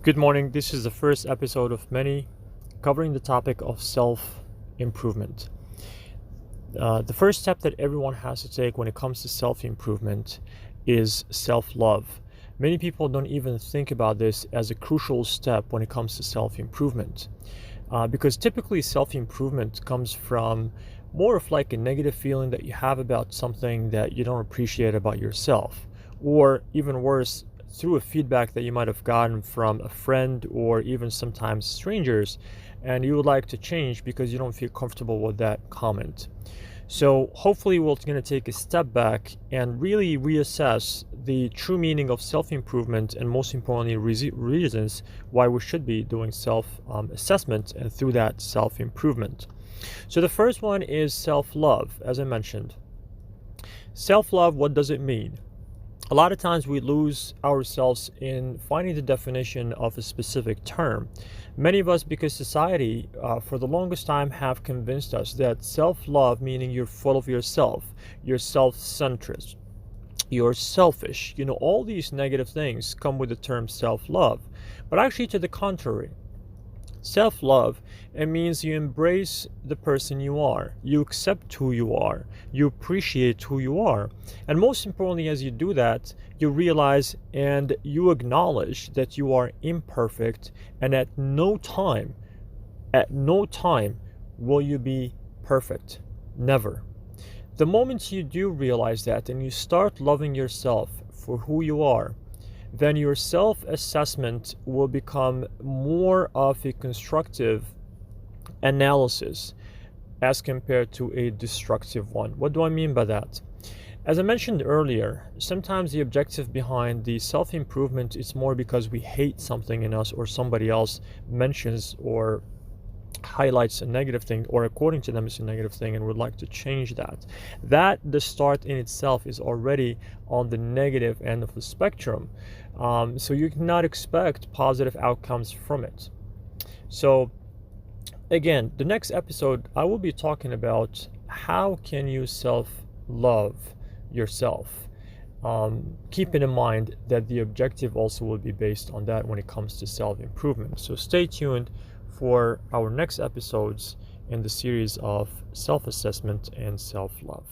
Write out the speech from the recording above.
Good morning. This is the first episode of many covering the topic of self-improvement. The first step that everyone has to take when it comes to self-improvement is self-love. Many people don't even think about this as a crucial step when it comes to self-improvement, because typically self-improvement comes from more of like a negative feeling that you have about something that you don't appreciate about yourself, or even worse, through a feedback that you might have gotten from a friend or even sometimes strangers, and you would like to change because you don't feel comfortable with that comment. So hopefully we're going to take a step back and really reassess the true meaning of self-improvement, and most importantly reasons why we should be doing self-assessment and through that self-improvement. So the first one is self-love. As I mentioned, self-love, what does it mean? A lot of times we lose ourselves in finding the definition of a specific term. Many of us, because society for the longest time have convinced us that self-love, meaning you're full of yourself, you're self-centered, you're selfish, all these negative things come with the term self-love. But actually, to the contrary, self-love, it means you embrace the person you are, you accept who you are, you appreciate who you are, and most importantly, as you do that, you realize and you acknowledge that you are imperfect, and at no time will you be perfect. Never. The moment you do realize that and you start loving yourself for who you are, then your self-assessment will become more of a constructive analysis as compared to a destructive one. What do I mean by that? As I mentioned earlier, sometimes the objective behind the self-improvement is more because we hate something in us, or somebody else mentions or highlights a negative thing, or according to them it's a negative thing, and would like to change that. The start in itself is already on the negative end of the spectrum, so you cannot expect positive outcomes from it. So again, the next episode I will be talking about how can you self-love yourself, keeping in mind that the objective also will be based on that when it comes to self-improvement. So stay tuned for our next episodes in the series of self-assessment and self-love.